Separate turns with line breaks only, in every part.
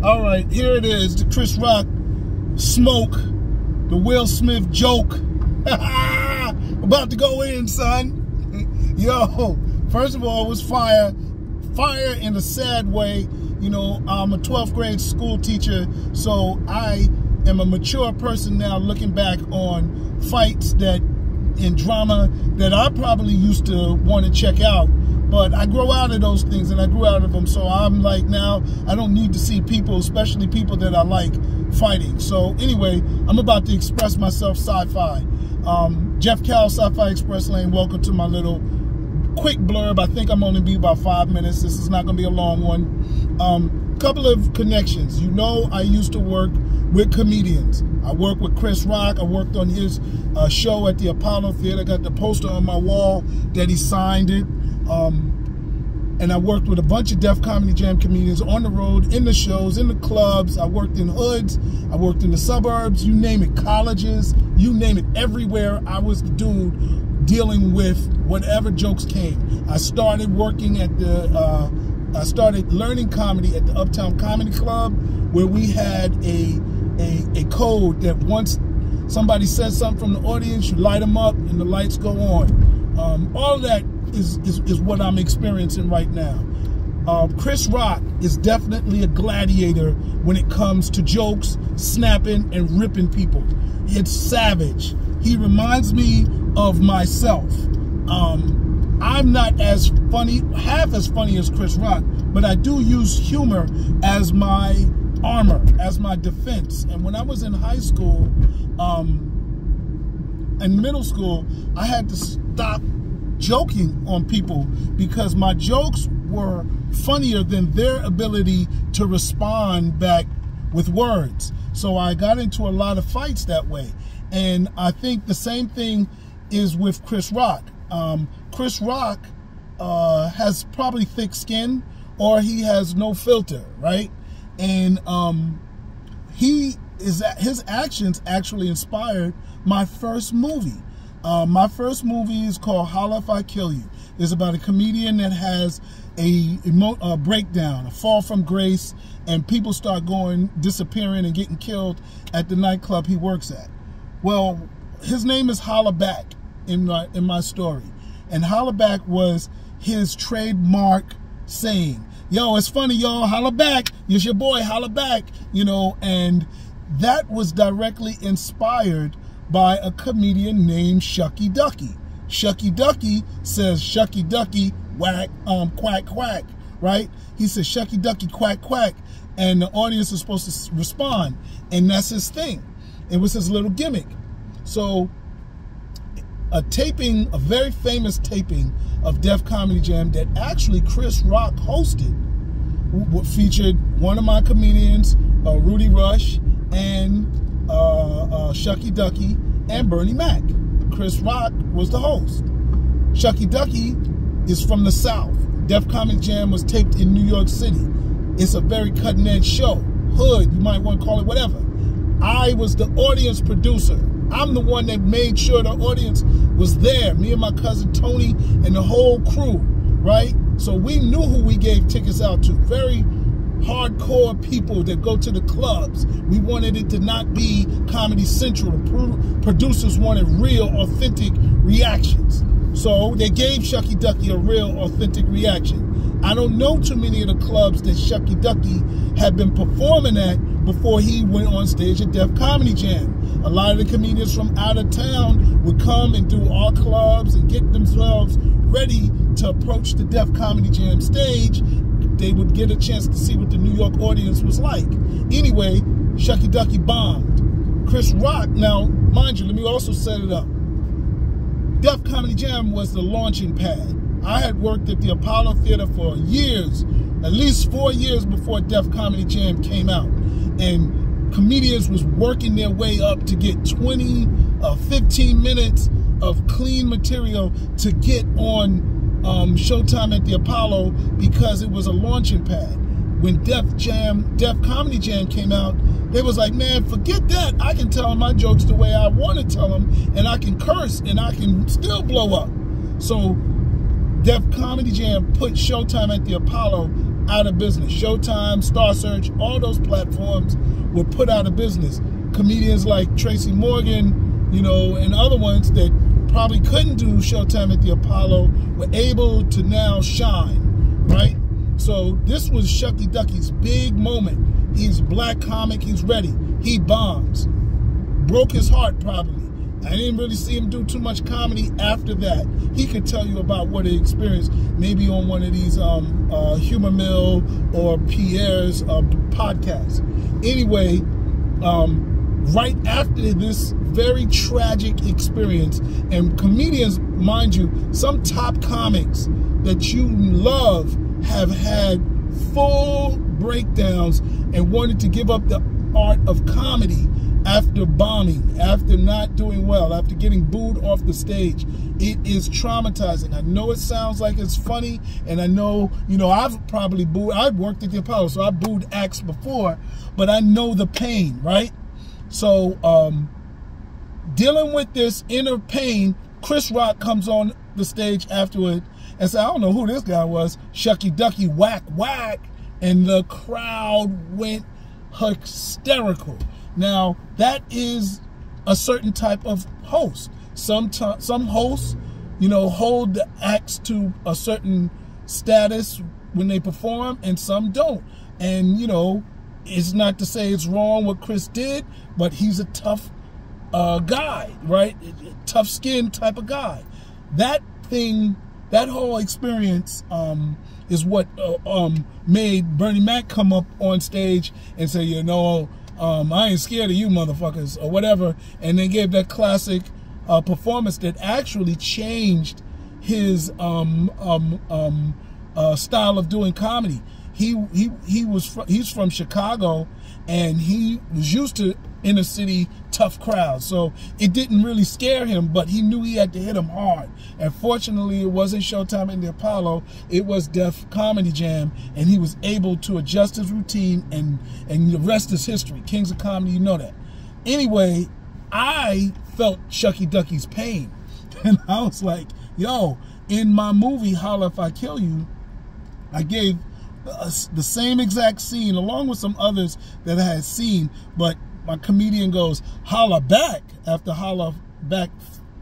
All right, here it is, the Chris Rock smoke, the Will Smith joke. About to go in, son. Yo, first of all, it was fire. Fire in a sad way. You know, I'm a 12th grade school teacher, so I am a mature person now looking back on fights that in drama that I probably used to want to check out. But I grow out of those things, and I grew out of them. So I'm like, now I don't need to see people, especially people that I like, fighting. So anyway, I'm about to express myself sci-fi. Jeff Cal, Sci-Fi Express Lane, welcome to my little quick blurb. I think I'm only be about 5 minutes. This is not going to be a long one. Couple of connections. You know, I used to work with comedians. I worked with Chris Rock. I worked on his show at the Apollo Theater. I got the poster on my wall that he signed it. And I worked with a bunch of Def Comedy Jam comedians on the road, in the shows, in the clubs. I worked in hoods. I worked in the suburbs. You name it, colleges. You name it. Everywhere I was the dude dealing with whatever jokes came. I started working at the, I started learning comedy at the Uptown Comedy Club, where we had a code that once somebody says something from the audience, you light them up and the lights go on. All of that is what I'm experiencing right now. Chris Rock is definitely a gladiator when it comes to jokes, snapping, and ripping people. It's savage. He reminds me of myself. I'm not as funny, half as funny as Chris Rock, but I do use humor as my armor, as my defense. And when I was in high school and middle school, I had to stop joking on people because my jokes were funnier than their ability to respond back with words. So I got into a lot of fights that way. And I think the same thing is with Chris Rock. Chris Rock has probably thick skin, or he has no filter, right? And his actions actually inspired my first movie. My first movie is called Holla If I Kill You. It's about a comedian that has a breakdown, a fall from grace, and people start disappearing and getting killed at the nightclub he works at. Well, his name is Holla Back in my story. And Holla Back was his trademark saying. Yo, it's funny, y'all, holla back. It's your boy, holla back. You know, and that was directly inspired by a comedian named Shucky Ducky. Shucky Ducky says, Shucky Ducky, whack, quack, quack, right? He says, Shucky Ducky, quack, quack. And the audience is supposed to respond. And that's his thing. It was his little gimmick. So a very famous taping of Def Comedy Jam that actually Chris Rock hosted featured one of my comedians, Rudy Rush, and Shucky Ducky, and Bernie Mac. Chris Rock was the host. Shucky Ducky is from the South. Def Comedy Jam was taped in New York City. It's a very cutting edge show. Hood, you might want to call it whatever. I was the audience producer. I'm the one that made sure the audience was there. Me and my cousin Tony and the whole crew, right? So we knew who we gave tickets out to. Very hardcore people that go to the clubs. We wanted it to not be Comedy Central. The producers wanted real, authentic reactions. So they gave Shucky Ducky a real, authentic reaction. I don't know too many of the clubs that Shucky Ducky had been performing at before he went on stage at Def Comedy Jam. A lot of the comedians from out of town would come and do our clubs and get themselves ready to approach the Def Comedy Jam stage. They would get a chance to see what the New York audience was like. Anyway, Shucky Ducky bombed. Chris Rock, now, mind you, let me also set it up. Def Comedy Jam was the launching pad. I had worked at the Apollo Theater for years, at least 4 years before Def Comedy Jam came out. And comedians was working their way up to get 20, 15 minutes of clean material to get on Showtime at the Apollo because it was a launching pad. When Def Comedy Jam came out, they was like, man, forget that. I can tell my jokes the way I want to tell them, and I can curse, and I can still blow up. So Def Comedy Jam put Showtime at the Apollo out of business. Showtime, Star Search, all those platforms were put out of business. Comedians like Tracy Morgan, you know, and other ones that probably couldn't do Showtime at the Apollo were able to now shine, right? So this was Shucky Ducky's big moment. He's a black comic, he's ready. He bombs. Broke his heart probably. I didn't really see him do too much comedy after that. He could tell you about what he experienced, maybe on one of these Humor Mill or Pierre's podcasts. Anyway, right after this very tragic experience, and comedians, mind you, some top comics that you love have had full breakdowns and wanted to give up the art of comedy after bombing, after not doing well, after getting booed off the stage. It is traumatizing. I know it sounds like it's funny, and I know, you know, I've probably booed, I've worked at the Apollo, so I booed acts before, but I know the pain, right? So, dealing with this inner pain, Chris Rock comes on the stage afterward and said, I don't know who this guy was, Shucky Ducky, whack, whack, and the crowd went hysterical. Now, that is a certain type of host. Some hosts, you know, hold the acts to a certain status when they perform, and some don't. And, you know, it's not to say it's wrong what Chris did, but he's a tough guy, right? Tough skin type of guy. That thing, that whole experience is what made Bernie Mac come up on stage and say, you know, I ain't scared of you motherfuckers, or whatever, and they gave that classic performance that actually changed his style of doing comedy. He's from Chicago, and he was used to inner city tough crowds, so it didn't really scare him, but he knew he had to hit them hard. And fortunately, it wasn't Showtime in the Apollo, it was Def Comedy Jam, and he was able to adjust his routine, and the rest is history. Kings of Comedy, you know that. Anyway, I felt Shucky Ducky's pain, and I was like, yo, in my movie Holla If I Kill You, I gave the same exact scene along with some others that I had seen, but my comedian goes, holla back, after holla back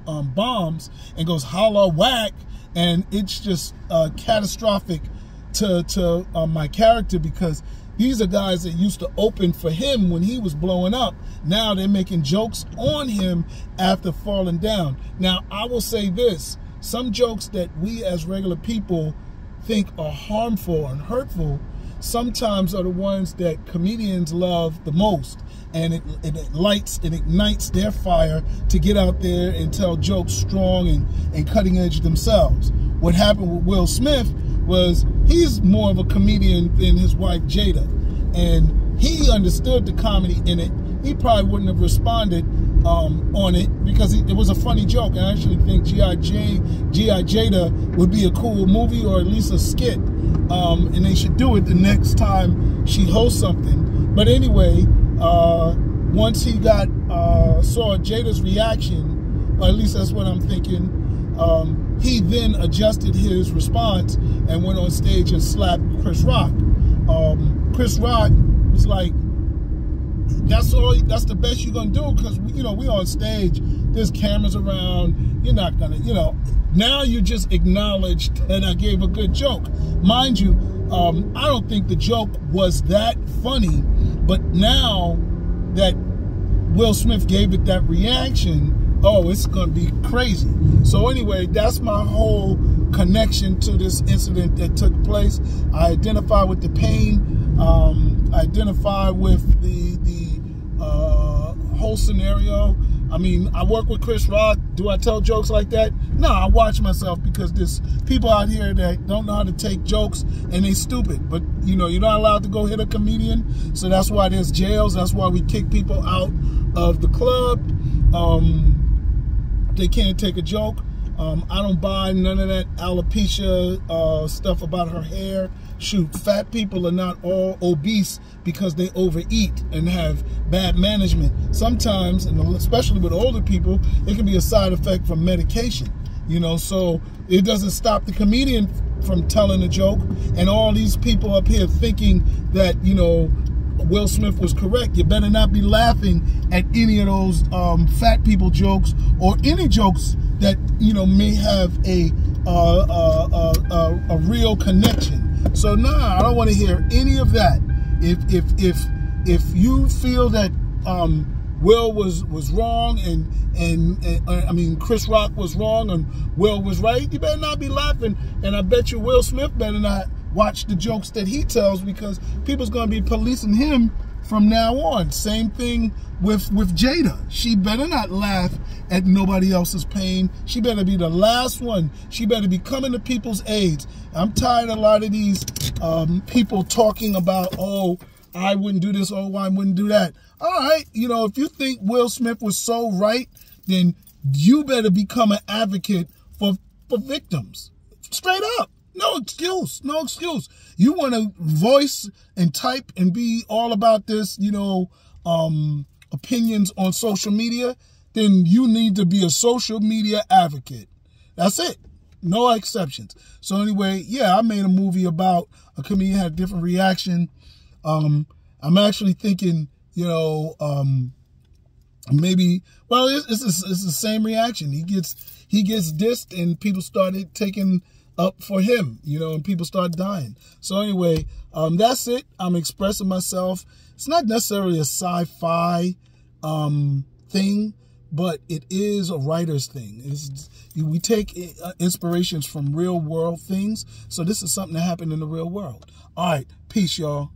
bombs, and goes holla whack, and it's just catastrophic to my character, because these are guys that used to open for him when he was blowing up. Now they're making jokes on him after falling down. Now, I will say this, some jokes that we as regular people think are harmful and hurtful sometimes are the ones that comedians love the most, and it lights and ignites their fire to get out there and tell jokes strong and cutting edge themselves. What happened with Will Smith was he's more of a comedian than his wife Jada, and he understood the comedy in it. He probably wouldn't have responded on it because it was a funny joke. I actually think G.I. Jada would be a cool movie, or at least a skit, and they should do it the next time she hosts something. But anyway, once he saw Jada's reaction, or at least that's what I'm thinking, he then adjusted his response and went on stage and slapped Chris Rock. Chris Rock was like, that's the best you're gonna do, because you know we on stage, there's cameras around, you're not gonna, you know, now you just acknowledged that I gave a good joke. Mind you, I don't think the joke was that funny, but now that Will Smith gave it that reaction, oh, it's gonna be crazy. So anyway, that's my whole connection to this incident that took place. I identify with the pain, I identify with the whole scenario. I mean, I work with Chris Rock. Do I tell jokes like that? No, I watch myself, because there's people out here that don't know how to take jokes, and they stupid. But, you know, you're not allowed to go hit a comedian, so that's why there's jails. That's why we kick people out of the club. They can't take a joke. I don't buy none of that alopecia stuff about her hair. Shoot, fat people are not all obese because they overeat and have bad management. Sometimes, and especially with older people, it can be a side effect from medication. You know, so it doesn't stop the comedian from telling a joke, and all these people up here thinking that, you know, Will Smith was correct. You better not be laughing at any of those fat people jokes or any jokes that, you know, may have a real connection. So nah, I don't want to hear any of that. If you feel that Will was wrong and I mean Chris Rock was wrong and Will was right, you better not be laughing. And I bet you Will Smith better not watch the jokes that he tells, because people's going to be policing him from now on. Same thing with Jada. She better not laugh at nobody else's pain. She better be the last one. She better be coming to people's aids. I'm tired of a lot of these people talking about, oh, I wouldn't do this, oh, I wouldn't do that. All right, you know, if you think Will Smith was so right, then you better become an advocate for victims. Straight up. No excuse. No excuse. You want to voice and type and be all about this, you know, opinions on social media, then you need to be a social media advocate. That's it. No exceptions. So anyway, yeah, I made a movie about a comedian had a different reaction. I'm actually thinking, you know, maybe, well, it's the same reaction. He gets dissed and people started taking up for him, you know, and people start dying. So anyway, that's it. I'm expressing myself. It's not necessarily a sci-fi thing, but it is a writer's thing. We take inspirations from real world things. So this is something that happened in the real world. All right. Peace, y'all.